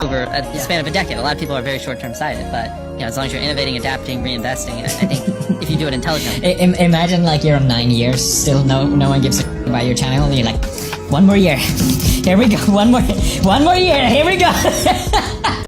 over the span of a decade. A lot of people are very short-term sighted, but as long as you're innovating, adapting, reinvesting, I think if you do it intelligently. Imagine like you're on 9 years, still no one gives a about your channel, and you're like, one more year, here we go, one more year, here we go.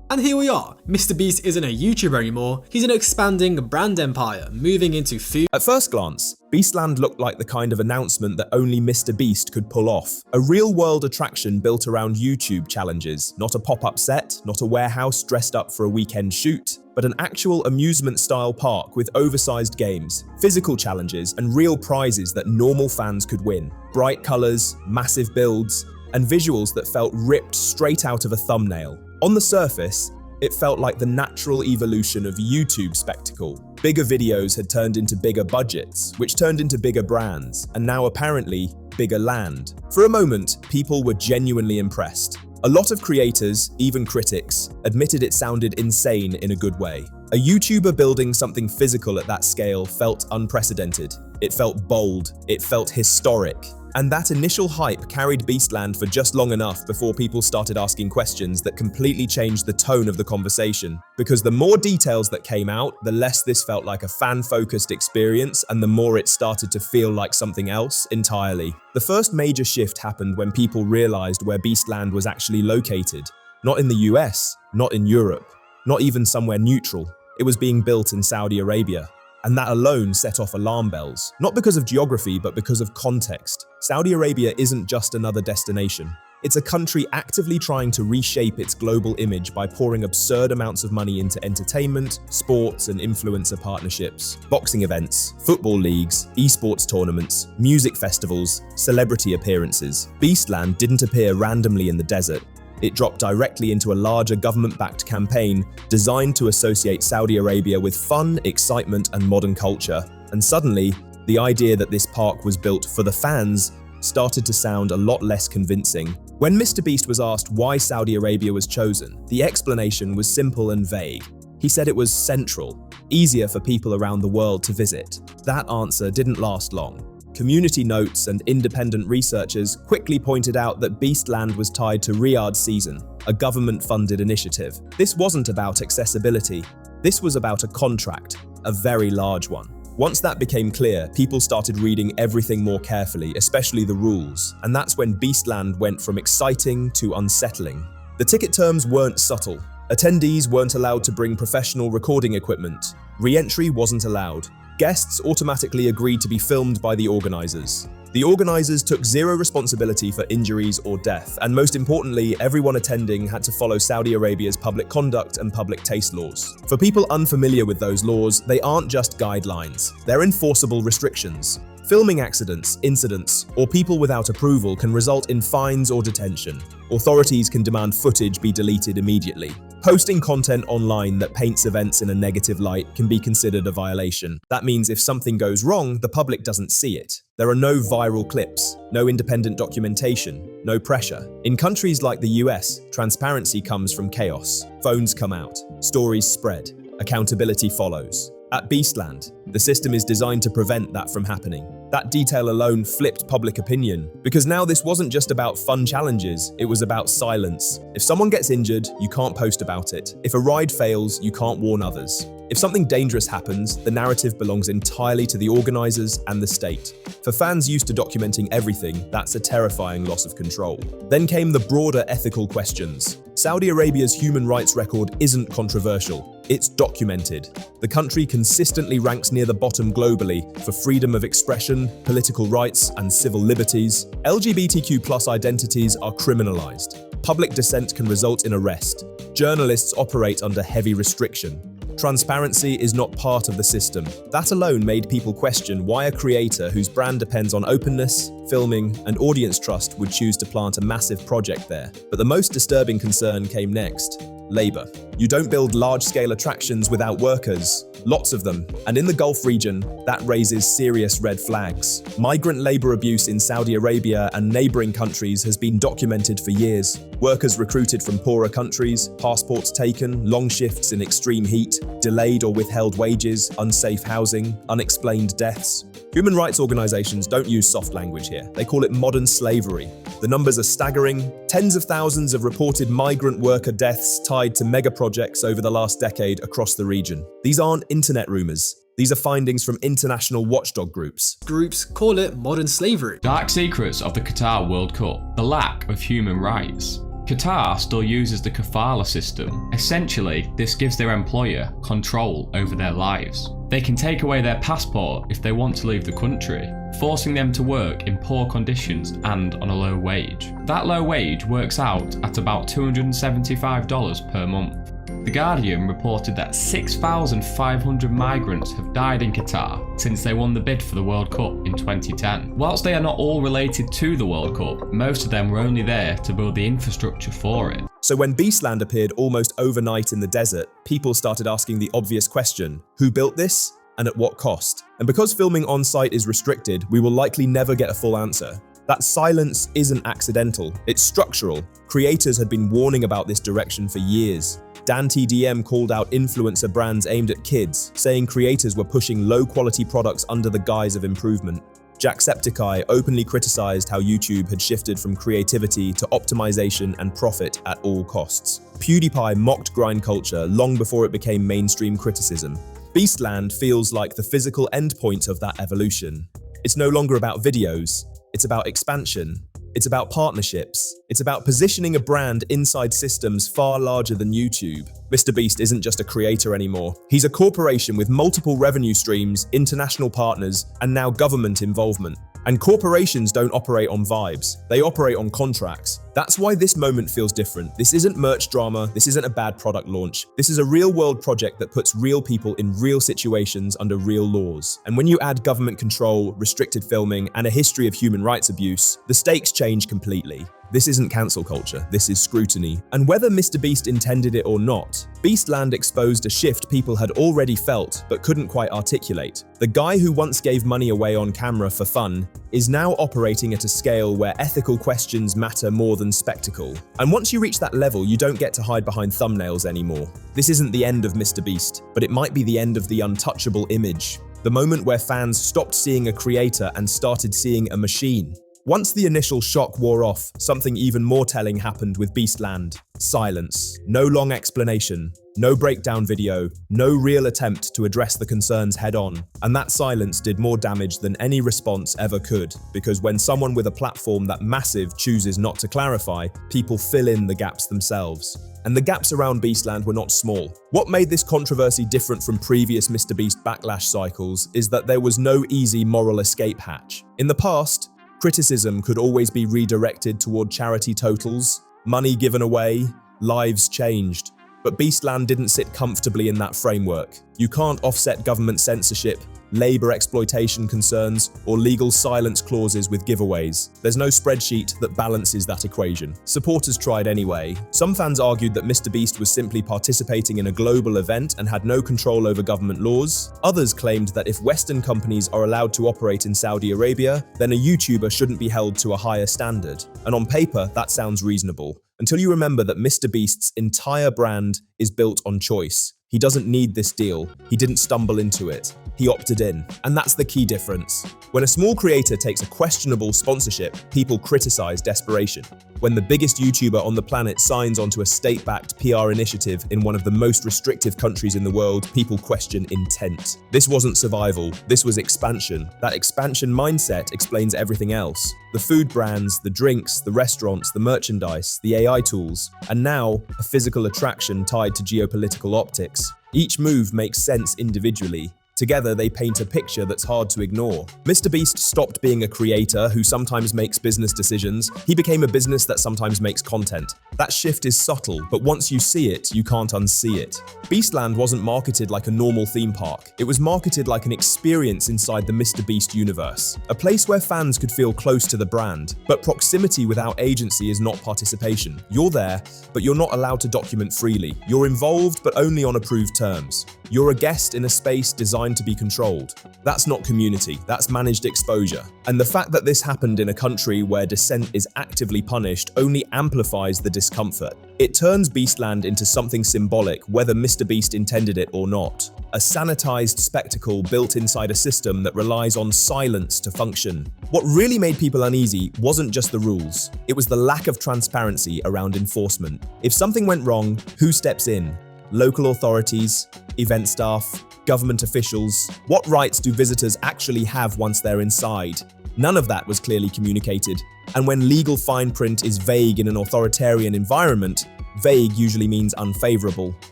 And here we are. Mr. Beast isn't a YouTuber anymore, he's an expanding brand empire, moving into food. At first glance, Beastland looked like the kind of announcement that only Mr. Beast could pull off. A real-world attraction built around YouTube challenges, not a pop-up set, not a warehouse dressed up for a weekend shoot, but an actual amusement-style park with oversized games, physical challenges, and real prizes that normal fans could win. Bright colors, massive builds, and visuals that felt ripped straight out of a thumbnail. On the surface, it felt like the natural evolution of YouTube spectacle. Bigger videos had turned into bigger budgets, which turned into bigger brands, and now apparently bigger land. For a moment, people were genuinely impressed. A lot of creators, even critics, admitted it sounded insane in a good way. A YouTuber building something physical at that scale felt unprecedented. It felt bold, it felt historic. And that initial hype carried Beastland for just long enough before people started asking questions that completely changed the tone of the conversation. Because the more details that came out, the less this felt like a fan-focused experience, and the more it started to feel like something else entirely. The first major shift happened when people realized where Beastland was actually located. Not in the US, not in Europe, not even somewhere neutral. It was being built in Saudi Arabia. And that alone set off alarm bells, not because of geography, but because of context. Saudi Arabia isn't just another destination. It's a country actively trying to reshape its global image by pouring absurd amounts of money into entertainment, sports, and influencer partnerships, boxing events, football leagues, esports tournaments, music festivals, celebrity appearances. Beastland didn't appear randomly in the desert. It dropped directly into a larger government-backed campaign designed to associate Saudi Arabia with fun, excitement, and modern culture. And suddenly, the idea that this park was built for the fans started to sound a lot less convincing. When Mr. Beast was asked why Saudi Arabia was chosen, the explanation was simple and vague. He said it was central, easier for people around the world to visit. That answer didn't last long. Community notes and independent researchers quickly pointed out that Beastland was tied to Riyadh Season, a government-funded initiative. This wasn't about accessibility. This was about a contract, a very large one. Once that became clear, people started reading everything more carefully, especially the rules, and that's when Beastland went from exciting to unsettling. The ticket terms weren't subtle. Attendees weren't allowed to bring professional recording equipment. Re-entry wasn't allowed. Guests automatically agreed to be filmed by the organizers. The organizers took zero responsibility for injuries or death, and most importantly, everyone attending had to follow Saudi Arabia's public conduct and public taste laws. For people unfamiliar with those laws, they aren't just guidelines, they're enforceable restrictions. Filming accidents, incidents, or people without approval can result in fines or detention. Authorities can demand footage be deleted immediately. Posting content online that paints events in a negative light can be considered a violation. That means if something goes wrong, the public doesn't see it. There are no viral clips, no independent documentation, no pressure. In countries like the US, transparency comes from chaos. Phones come out, stories spread, accountability follows. At Beastland, the system is designed to prevent that from happening. That detail alone flipped public opinion, because now this wasn't just about fun challenges, it was about silence. If someone gets injured, you can't post about it. If a ride fails, you can't warn others. If something dangerous happens, the narrative belongs entirely to the organizers and the state. For fans used to documenting everything, that's a terrifying loss of control. Then came the broader ethical questions. Saudi Arabia's human rights record isn't controversial. It's documented. The country consistently ranks near the bottom globally for freedom of expression, political rights, and civil liberties. LGBTQ+ identities are criminalized. Public dissent can result in arrest. Journalists operate under heavy restriction. Transparency is not part of the system. That alone made people question why a creator whose brand depends on openness, filming, and audience trust would choose to plant a massive project there. But the most disturbing concern came next: labor. You don't build large-scale attractions without workers, lots of them, and in the Gulf region, that raises serious red flags. Migrant labor abuse in Saudi Arabia and neighboring countries has been documented for years. Workers recruited from poorer countries, passports taken, long shifts in extreme heat, delayed or withheld wages, unsafe housing, unexplained deaths. Human rights organizations don't use soft language here. They call it modern slavery. The numbers are staggering. Tens of thousands of reported migrant worker deaths tied to mega projects over the last decade across the region. These aren't internet rumors. These are findings from international watchdog groups. Groups call it modern slavery. Dark secrets of the Qatar World Cup. The lack of human rights. Qatar still uses the kafala system. Essentially, this gives their employer control over their lives. They can take away their passport if they want to leave the country, forcing them to work in poor conditions and on a low wage. That low wage works out at about $275 per month. The Guardian reported that 6,500 migrants have died in Qatar since they won the bid for the World Cup in 2010. Whilst they are not all related to the World Cup, most of them were only there to build the infrastructure for it. So when Beastland appeared almost overnight in the desert, people started asking the obvious question: who built this and at what cost? And because filming on site is restricted, we will likely never get a full answer. That silence isn't accidental, it's structural. Creators had been warning about this direction for years. Dan TDM called out influencer brands aimed at kids, saying creators were pushing low-quality products under the guise of improvement. Jacksepticeye openly criticized how YouTube had shifted from creativity to optimization and profit at all costs. PewDiePie mocked grind culture long before it became mainstream criticism. Beastland feels like the physical endpoint of that evolution. It's no longer about videos, it's about expansion. It's about partnerships. It's about positioning a brand inside systems far larger than YouTube. MrBeast isn't just a creator anymore. He's a corporation with multiple revenue streams, international partners, and now government involvement. And corporations don't operate on vibes. They operate on contracts. That's why this moment feels different. This isn't merch drama. This isn't a bad product launch. This is a real-world project that puts real people in real situations under real laws. And when you add government control, restricted filming, and a history of human rights abuse, the stakes change completely. This isn't cancel culture, this is scrutiny. And whether MrBeast intended it or not, Beastland exposed a shift people had already felt but couldn't quite articulate. The guy who once gave money away on camera for fun is now operating at a scale where ethical questions matter more than spectacle. And once you reach that level, you don't get to hide behind thumbnails anymore. This isn't the end of MrBeast, but it might be the end of the untouchable image. The moment where fans stopped seeing a creator and started seeing a machine. Once the initial shock wore off, something even more telling happened with Beastland. Silence. No long explanation. No breakdown video. No real attempt to address the concerns head-on. And that silence did more damage than any response ever could, because when someone with a platform that massive chooses not to clarify, people fill in the gaps themselves. And the gaps around Beastland were not small. What made this controversy different from previous MrBeast backlash cycles is that there was no easy moral escape hatch. In the past, criticism could always be redirected toward charity totals, money given away, lives changed. But Beastland didn't sit comfortably in that framework. You can't offset government censorship, labor exploitation concerns, or legal silence clauses with giveaways. There's no spreadsheet that balances that equation. Supporters tried anyway. Some fans argued that MrBeast was simply participating in a global event and had no control over government laws. Others claimed that if Western companies are allowed to operate in Saudi Arabia, then a YouTuber shouldn't be held to a higher standard. And on paper, that sounds reasonable. Until you remember that MrBeast's entire brand is built on choice. He doesn't need this deal. He didn't stumble into it. He opted in. And that's the key difference. When a small creator takes a questionable sponsorship, people criticize desperation. When the biggest YouTuber on the planet signs onto a state-backed PR initiative in one of the most restrictive countries in the world, people question intent. This wasn't survival, this was expansion. That expansion mindset explains everything else. The food brands, the drinks, the restaurants, the merchandise, the AI tools, and now a physical attraction tied to geopolitical optics. Each move makes sense individually. Together, they paint a picture that's hard to ignore. MrBeast stopped being a creator who sometimes makes business decisions. He became a business that sometimes makes content. That shift is subtle, but once you see it, you can't unsee it. Beastland wasn't marketed like a normal theme park. It was marketed like an experience inside the MrBeast universe. A place where fans could feel close to the brand. But proximity without agency is not participation. You're there, but you're not allowed to document freely. You're involved, but only on approved terms. You're a guest in a space designed to be controlled. That's not community, that's managed exposure. And the fact that this happened in a country where dissent is actively punished only amplifies the discomfort. It turns Beastland into something symbolic, whether MrBeast intended it or not. a sanitized spectacle built inside a system that relies on silence to function. What really made people uneasy wasn't just the rules, it was the lack of transparency around enforcement. If something went wrong, who steps in? Local authorities, event staff, government officials? What rights do visitors actually have once they're inside? None of that was clearly communicated. And when legal fine print is vague in an authoritarian environment, vague usually means unfavorable.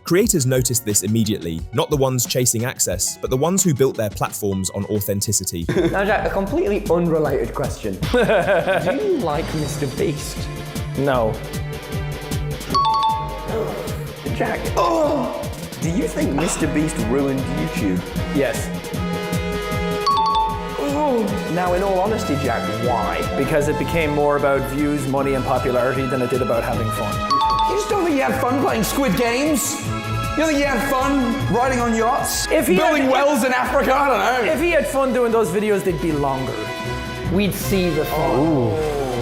Creators noticed this immediately, not the ones chasing access, but the ones who built their platforms on authenticity. Now Jack, a completely unrelated question. Do you like Mr. Beast? No. Jack, do you think Mr. Beast ruined YouTube? Yes. Now, in all honesty, Jack, why? Because it became more about views, money, and popularity than it did about having fun. You just don't think you had fun playing Squid Games? You don't think you had fun riding on yachts? Building wells in Africa? I don't know. If he had fun doing those videos, they'd be longer. We'd see the fun.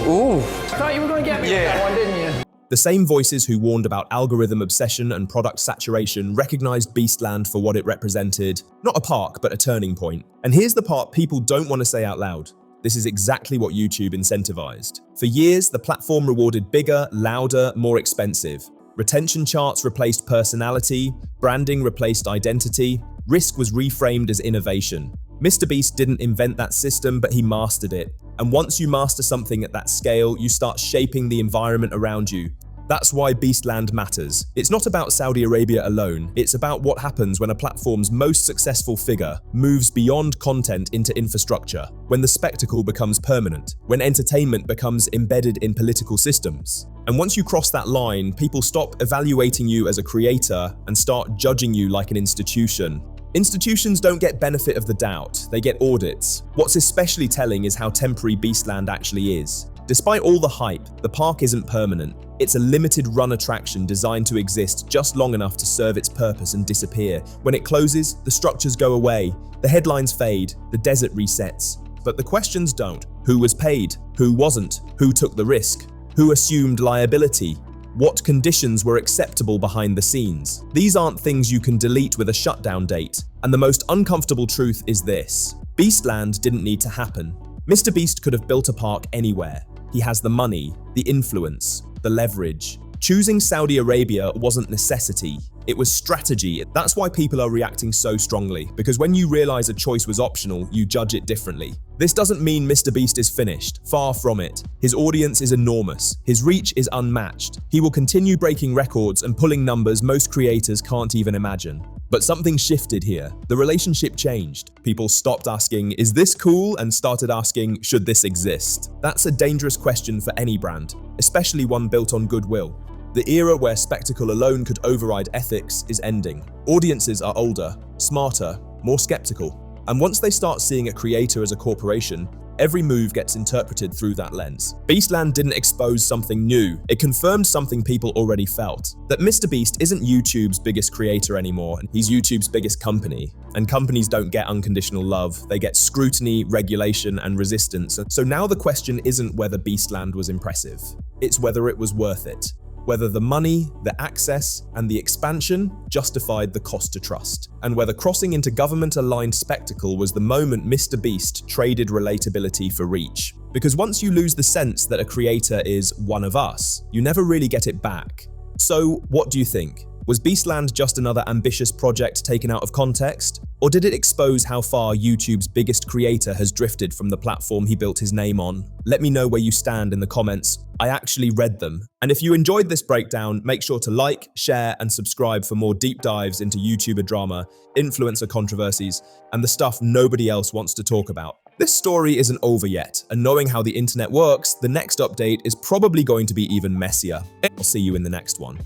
Ooh. Thought you were going to get me with that one, didn't you? The same voices who warned about algorithm obsession and product saturation recognized Beastland for what it represented. Not a park, but a turning point. And here's the part people don't want to say out loud. This is exactly what YouTube incentivized. For years, the platform rewarded bigger, louder, more expensive. Retention charts replaced personality, branding replaced identity, risk was reframed as innovation. Mr. Beast didn't invent that system, but he mastered it. And once you master something at that scale, you start shaping the environment around you. That's why Beastland matters. It's not about Saudi Arabia alone, it's about what happens when a platform's most successful figure moves beyond content into infrastructure, when the spectacle becomes permanent, when entertainment becomes embedded in political systems. And once you cross that line, people stop evaluating you as a creator and start judging you like an institution. Institutions don't get benefit of the doubt, they get audits. What's especially telling is how temporary Beastland actually is. Despite all the hype, the park isn't permanent. It's a limited run attraction designed to exist just long enough to serve its purpose and disappear. When it closes, the structures go away, the headlines fade, the desert resets. But the questions don't. Who was paid? Who wasn't? Who took the risk? Who assumed liability? What conditions were acceptable behind the scenes? These aren't things you can delete with a shutdown date. And the most uncomfortable truth is this: Beastland didn't need to happen. Mr. Beast could have built a park anywhere. He has the money, the influence, the leverage. Choosing Saudi Arabia wasn't necessity, it was strategy. That's why people are reacting so strongly, because when you realize a choice was optional, you judge it differently. This doesn't mean Mr. Beast is finished, far from it. His audience is enormous, his reach is unmatched. He will continue breaking records and pulling numbers most creators can't even imagine. But something shifted here. The relationship changed. People stopped asking, is this cool? And started asking, should this exist? That's a dangerous question for any brand, especially one built on goodwill. The era where spectacle alone could override ethics is ending. Audiences are older, smarter, more skeptical. And once they start seeing a creator as a corporation, every move gets interpreted through that lens. Beastland didn't expose something new, it confirmed something people already felt. That Mr. Beast isn't YouTube's biggest creator anymore, he's YouTube's biggest company. And companies don't get unconditional love, they get scrutiny, regulation, and resistance. So now the question isn't whether Beastland was impressive, it's whether it was worth it. Whether the money, the access, and the expansion justified the cost to trust, and whether crossing into government-aligned spectacle was the moment Mr. Beast traded relatability for reach. Because once you lose the sense that a creator is one of us, you never really get it back. So, what do you think? Was Beastland just another ambitious project taken out of context? Or did it expose how far YouTube's biggest creator has drifted from the platform he built his name on? Let me know where you stand in the comments. I actually read them. And if you enjoyed this breakdown, make sure to like, share, and subscribe for more deep dives into YouTuber drama, influencer controversies, and the stuff nobody else wants to talk about. This story isn't over yet, and knowing how the internet works, the next update is probably going to be even messier. I'll see you in the next one.